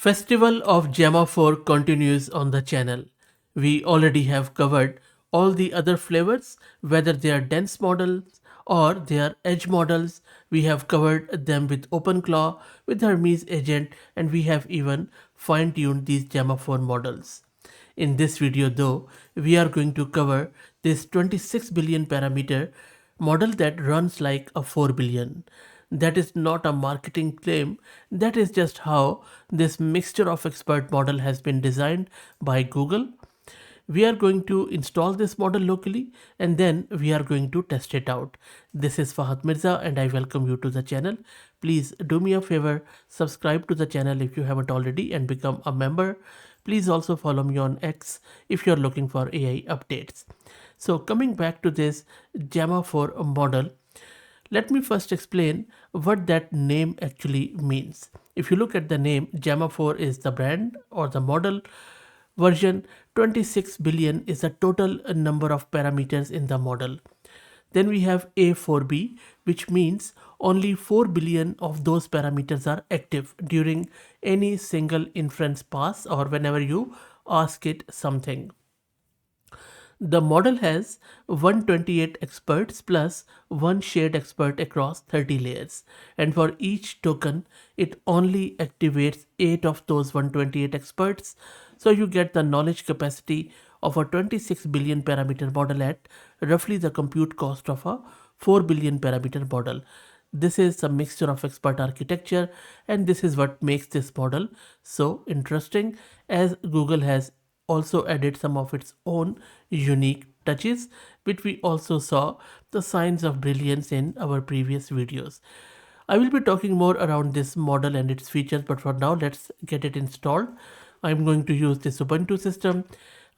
Festival of Gemma-4 continues on the channel. We already have covered all the other flavors, whether they are dense models or they are edge models. We have covered them with OpenClaw, with Hermes agent, and we have even fine-tuned these Gemma-4 models. In this video though, we are going to cover this 26 billion parameter model that runs like a 4 billion. That is not a marketing claim, that is just how this mixture of expert model has been designed by Google. We are going to install this model locally and then we are going to test it out. This is Fahad Mirza and I welcome you to the channel. Please do me a favor, subscribe to the channel if you haven't already and become a member. Please also follow me on X if you're looking for AI updates. So coming back to this Gemma-4 model, let me first explain what that name actually means. If you look at the name, Gemma-4 is the brand or the model version, 26 billion is the total number of parameters in the model. Then we have A4B, which means only 4 billion of those parameters are active during any single inference pass or whenever you ask it something. The model has 128 experts plus one shared expert across 30 layers, and for each token it only activates 8 of those 128 experts, so you get the knowledge capacity of a 26 billion parameter model at roughly the compute cost of a 4 billion parameter model. This is a mixture of expert architecture, and this is what makes this model so interesting, as Google has also added some of its own unique touches, which we also saw the signs of brilliance in our previous videos. I will be talking more around this model and its features, but for now let's get it installed. I'm going to use this Ubuntu system.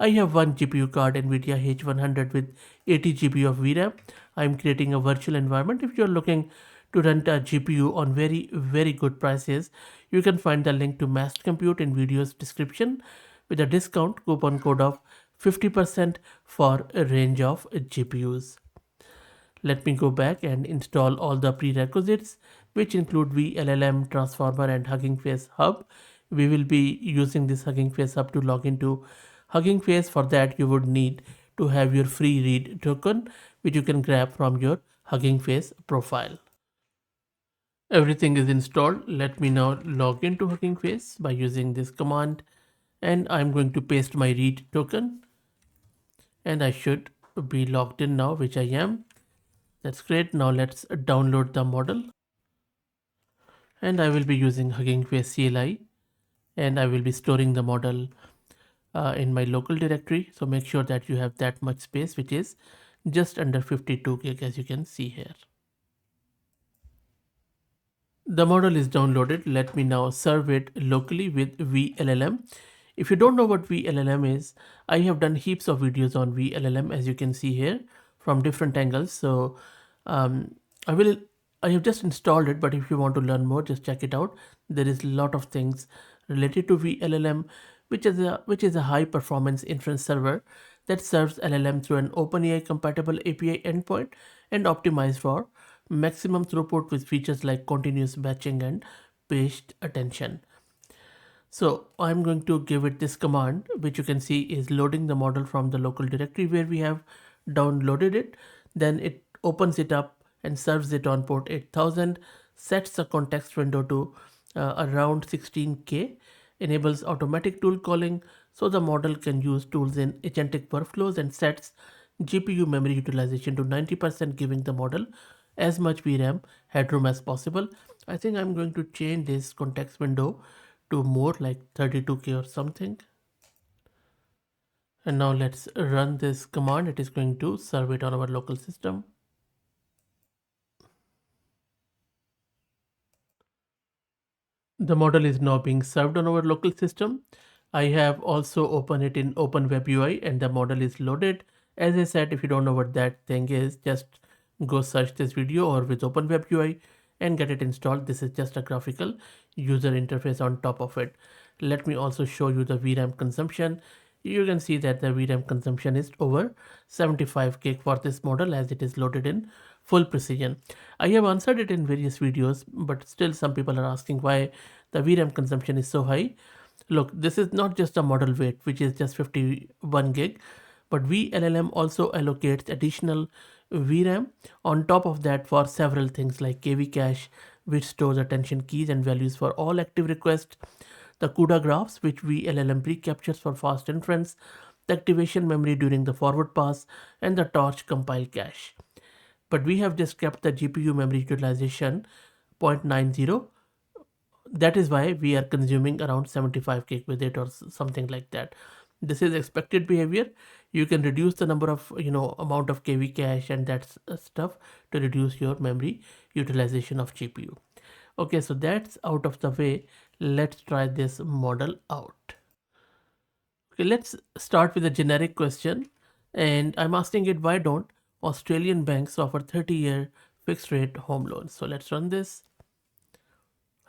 I have one GPU card, NVIDIA H100 with 80 GB of VRAM. I'm creating a virtual environment. If you're looking to rent a GPU on very good prices, you can find the link to Massed Compute in video's description with a discount coupon code of 50% for a range of GPUs. Let me go back and install all the prerequisites, which include vLLM, Transformer and Hugging Face Hub. We will be using this Hugging Face Hub to log into Hugging Face. For that you would need to have your free read token, which you can grab from your Hugging Face profile. Everything is installed. Let me now log into Hugging Face by using this command, and I'm going to paste my read token, and I should be logged in now, which I am. That's great. Now let's download the model, and I will be using Hugging Face CLI, and I will be storing the model in my local directory. So make sure that you have that much space, which is just under 52 gig, as you can see here. The model is downloaded. Let me now serve it locally with vLLM. If you don't know what vLLM is, I have done heaps of videos on vLLM, as you can see here, from different angles. So I have just installed it, but if you want to learn more, just check it out. There is a lot of things related to vLLM, which is a high performance inference server that serves LLM through an OpenAI compatible API endpoint and optimized for maximum throughput with features like continuous batching and paged attention. So I'm going to give it this command, which you can see is loading the model from the local directory where we have downloaded it. Then it opens it up and serves it on port 8000, sets the context window to around 16K, enables automatic tool calling so the model can use tools in agentic workflows, and sets GPU memory utilization to 90%, giving the model as much VRAM headroom as possible. I think I'm going to change this context window to more like 32K or something. And now let's run this command. It is going to serve it on our local system. The model is now being served on our local system. I have also opened it in OpenWebUI and the model is loaded. As I said, if you don't know what that thing is, just go search this video or with OpenWebUI and get it installed. This is just a graphical user interface on top of it. Let me also show you the VRAM consumption. You can see that the VRAM consumption is over 75 gig for this model, as it is loaded in full precision. I have answered it in various videos, but still some people are asking why the VRAM consumption is so high. Look, this is not just a model weight, which is just 51 gig, but vLLM also allocates additional VRAM on top of that for several things like KV cache, which stores attention keys and values for all active requests, the CUDA graphs, which vLLM pre-captures for fast inference, the activation memory during the forward pass, and the torch compile cache. But we have just kept the GPU memory utilization 0.90. That is why we are consuming around 75 gig with it or something like that. This is expected behavior. You can reduce the number of amount of KV cache and that stuff to reduce your memory utilization of GPU. Okay, so that's out of the way. Let's try this model out. Okay, let's start with a generic question, and I'm asking it, why don't Australian banks offer 30-year fixed rate home loans? So let's run this.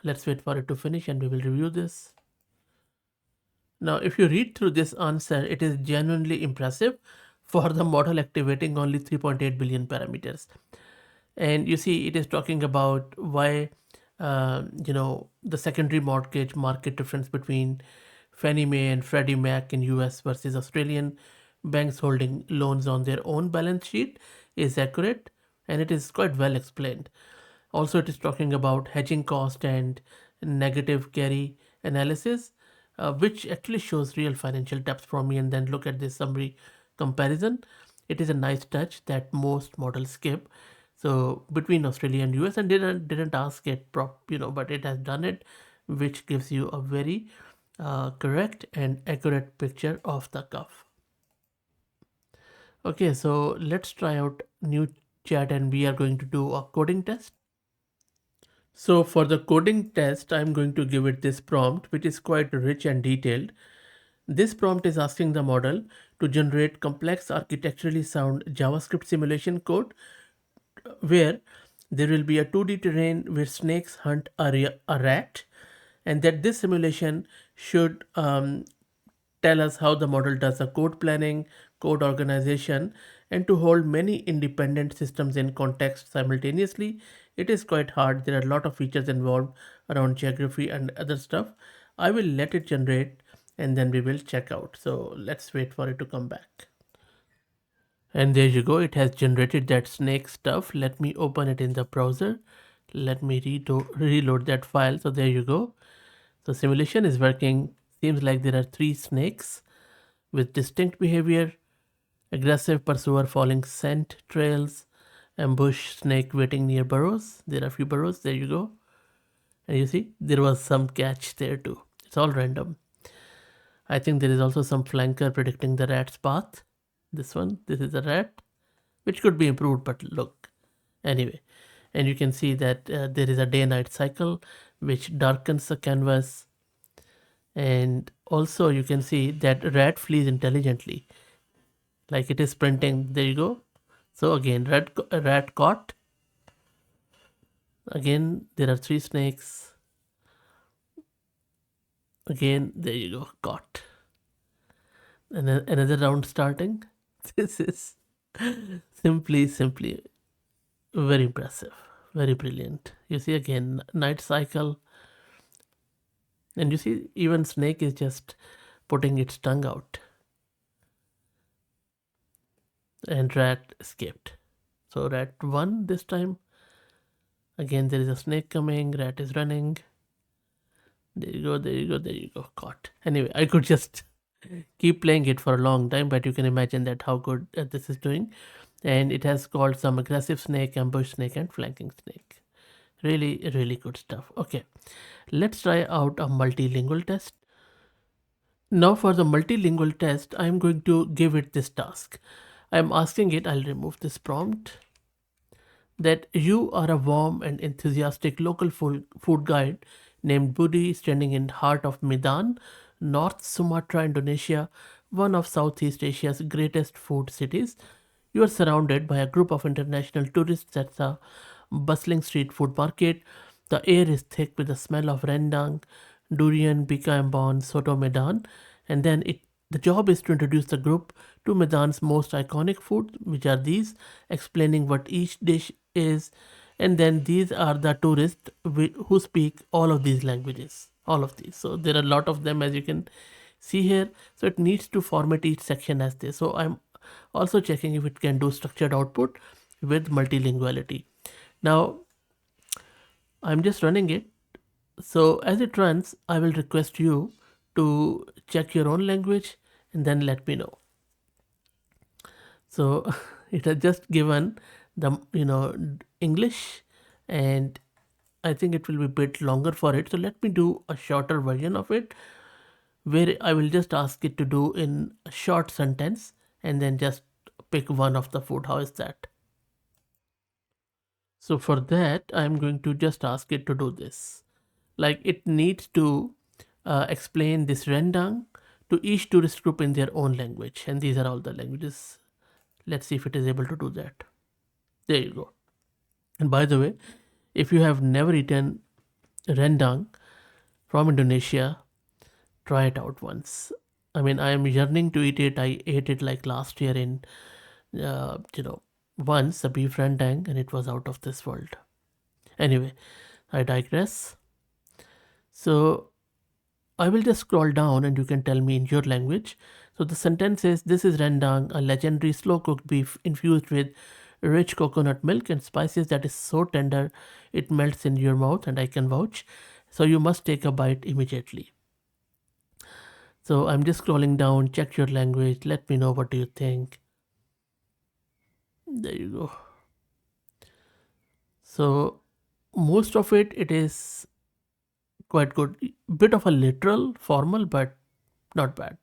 Let's wait for it to finish and we will review this. Now, if you read through this answer, it is genuinely impressive for the model activating only 3.8 billion parameters. And you see, it is talking about why, the secondary mortgage market difference between Fannie Mae and Freddie Mac in US versus Australian banks holding loans on their own balance sheet is accurate, and it is quite well explained. Also, it is talking about hedging cost and negative carry analysis, which actually shows real financial depth for me. And then look at this summary comparison. It is a nice touch that most models skip. So between Australia and US, and didn't ask it but it has done it, which gives you a very correct and accurate picture of the cuff. Okay, so let's try out new chat, and we are going to do a coding test. So for the coding test, I'm going to give it this prompt, which is quite rich and detailed. This prompt is asking the model to generate complex architecturally sound JavaScript simulation code where there will be a 2D terrain where snakes hunt a rat, and that this simulation should tell us how the model does the code planning, code organization, and to hold many independent systems in context simultaneously. It is quite hard. There are a lot of features involved around geography and other stuff. I will let it generate and then we will check out. So let's wait for it to come back. And there you go. It has generated that snake stuff. Let me open it in the browser. Let me reload that file. So there you go. The simulation is working. Seems like there are 3 snakes with distinct behavior: aggressive pursuer following scent trails, ambush snake waiting near burrows. There are a few burrows. There you go. And you see, there was some catch there too. It's all random. I think there is also some flanker predicting the rat's path. This is a rat, which could be improved, but look. Anyway, and you can see that there is a day-night cycle, which darkens the canvas. And also you can see that rat flees intelligently, like it is sprinting. There you go. So again, rat caught. Again, there are 3 snakes. Again, there you go, caught. And then another round starting. This is simply very impressive, very brilliant. You see again, night cycle. And you see, even snake is just putting its tongue out. And rat escaped. So rat won this time. Again, there is a snake coming. Rat is running. There you go. Caught. Anyway, I could just keep playing it for a long time, but you can imagine that how good this is doing. And it has called some aggressive snake, ambush snake, and flanking snake. Really good stuff. Okay, let's try out a multilingual test. Now for the multilingual test, I'm going to give it this task. I'm asking it, I'll remove this prompt, that you are a warm and enthusiastic local food guide named Budi, standing in heart of Medan, North Sumatra, Indonesia, one of Southeast Asia's greatest food cities. You are surrounded by a group of international tourists at the bustling street food market. The air is thick with the smell of rendang, durian, bika ambon, soto Medan, and then the job is to introduce the group to Medan's most iconic food, which are these, explaining what each dish is, and then these are the tourists who speak all of these languages. all of these. So there are a lot of them, as you can see here. So it needs to format each section as this. So I'm also checking if it can do structured output with multilinguality. Now I'm just running it. So as it runs, I will request you to check your own language and then let me know. So it has just given the English, and I think it will be a bit longer for it. So let me do a shorter version of it, where I will just ask it to do in a short sentence and then just pick one of the food. How is that? So for that, I'm going to just ask it to do this. Like, it needs to explain this rendang to each tourist group in their own language. And these are all the languages. Let's see if it is able to do that. There you go. And by the way, if you have never eaten rendang from Indonesia, try it out once. I mean, I am yearning to eat it. I ate it like last year in, once, a beef rendang, and it was out of this world. Anyway, I digress. So I will just scroll down and you can tell me in your language. So the sentence is, this is rendang, a legendary slow cooked beef infused with rich coconut milk and spices that is so tender it melts in your mouth, and I can vouch. So you must take a bite immediately. So I'm just scrolling down, check your language, let me know what do you think. There you go. So most of it is quite good. Bit of a literal, formal, but not bad.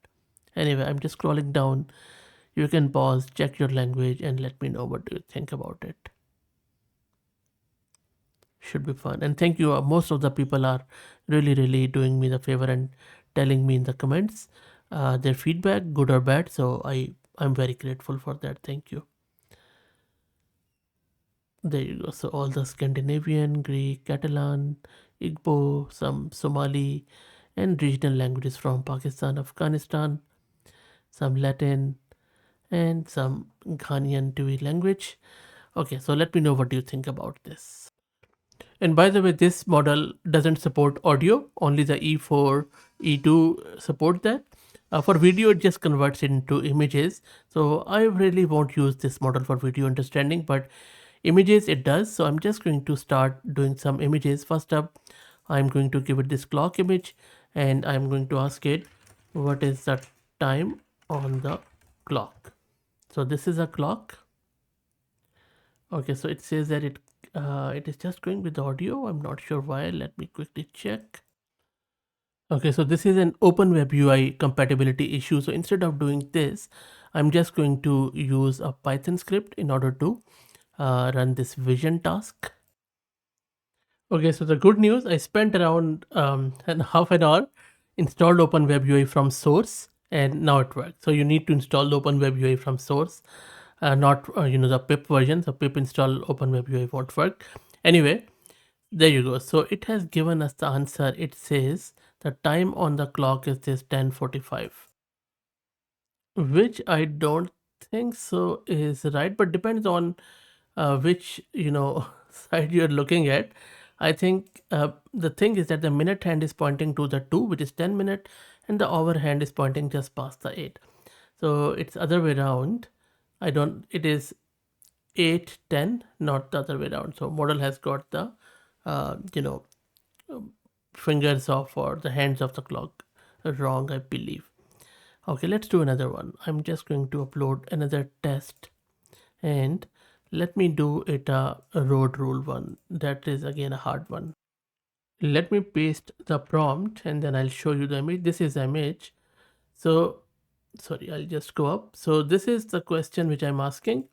Anyway, I'm just scrolling down. You can pause, check your language, and let me know what do you think about it. Should be fun. And thank you. Most of the people are really doing me the favor and telling me in the comments their feedback, good or bad. So I'm very grateful for that. Thank you. There you go. So all the Scandinavian, Greek, Catalan, Igbo, some Somali, and regional languages from Pakistan, Afghanistan, some Latin, and some Ghanaian Tui language. Okay, so let me know what do you think about this. And by the way, this model doesn't support audio, only the E4, E2 support that. For video, it just converts it into images. So I really won't use this model for video understanding, but images it does. So I'm just going to start doing some images. First up, I'm going to give it this clock image, and I'm going to ask it what is the time on the clock. So this is a clock. Okay, so it says that it is just going with audio. I'm not sure why. Let me quickly check. Okay, so this is an Open Web UI compatibility issue. So instead of doing this, I'm just going to use a Python script in order to run this vision task. Okay, so the good news, I spent around half an hour, installed Open Web UI from source, and now it works. So you need to install the Open Web UI from source, not the pip version. So pip install Open Web UI won't work. Anyway, there you go. So it has given us the answer. It says the time on the clock is this 10:45, which I don't think so is right, but depends on which side you're looking at. I think the thing is that the minute hand is pointing to the 2, which is 10 minute, and the hour hand is pointing just past the 8. So it's other way around. It is 8:10, not the other way around. So model has got the fingers of, or the hands of the clock wrong, I believe. Okay, let's do another one. I'm just going to upload another test, and let me do it a road rule one. That is again a hard one. Let me paste the prompt and then I'll show you the image. This is the image. So sorry, I'll just go up. So this is the question which I'm asking.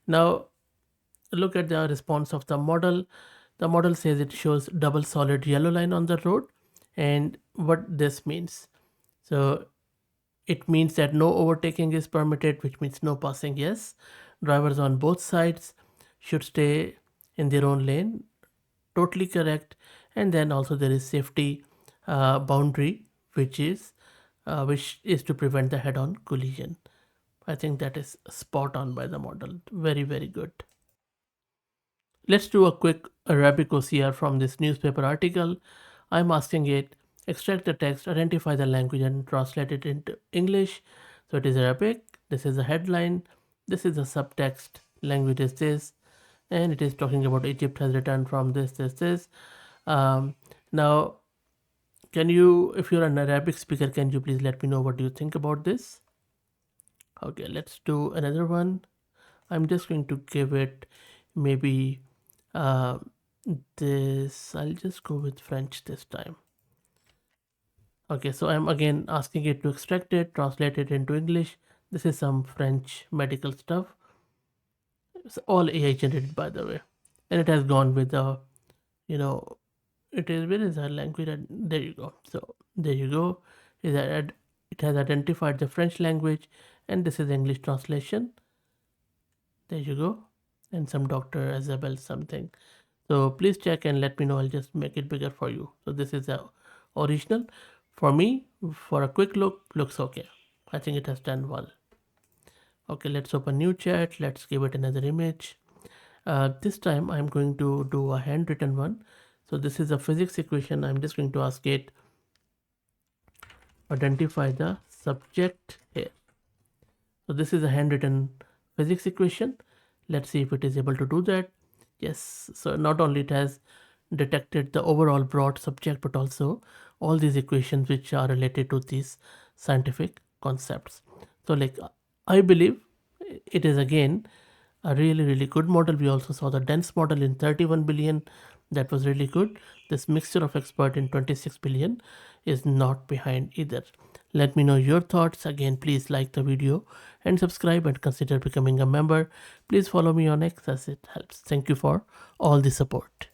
Now look at the response of the model. The model says it shows double solid yellow line on the road. And what this means, so it means that no overtaking is permitted, which means no passing. Yes, drivers on both sides should stay in their own lane. Totally correct. And then also there is safety boundary, which is to prevent the head-on collision. I think that is spot on by the model. Very good. Let's do a quick Arabic OCR from this newspaper article. I'm asking it, extract the text, identify the language and translate it into English. So it is Arabic, this is the headline, this is the subtext, language is this, and it is talking about Egypt has returned from this. Um, Now, can you, if you're an Arabic speaker, can you please let me know what do you think about this? Okay, let's do another one. I'm just going to give it maybe uh, this. I'll just go with French this time. Okay, so I'm again asking it to extract it, translate it into English. This is some French medical stuff. It's all AI generated, by the way, and it has gone with the, you know, it is, where is our language? And there you go. So there you go. It has identified the French language, and this is English translation. There you go, and some Dr. Isabel something. So please check and let me know. I'll just make it bigger for you. So this is the original. For me, for a quick look, looks okay. I think it has done well. Okay, let's open new chat. Let's give it another image. This time I'm going to do a handwritten one. So this is a physics equation. I'm just going to ask it, identify the subject here. So this is a handwritten physics equation. Let's see if it is able to do that. Yes, so not only it has detected the overall broad subject, but also all these equations which are related to these scientific concepts. So like, I believe it is again a really good model. We also saw the dense model in 31 billion. That was really good. This mixture of expert in 26 billion is not behind either. Let me know your thoughts. Again, please like the video and subscribe and consider becoming a member. Please follow me on X as it helps. Thank you for all the support.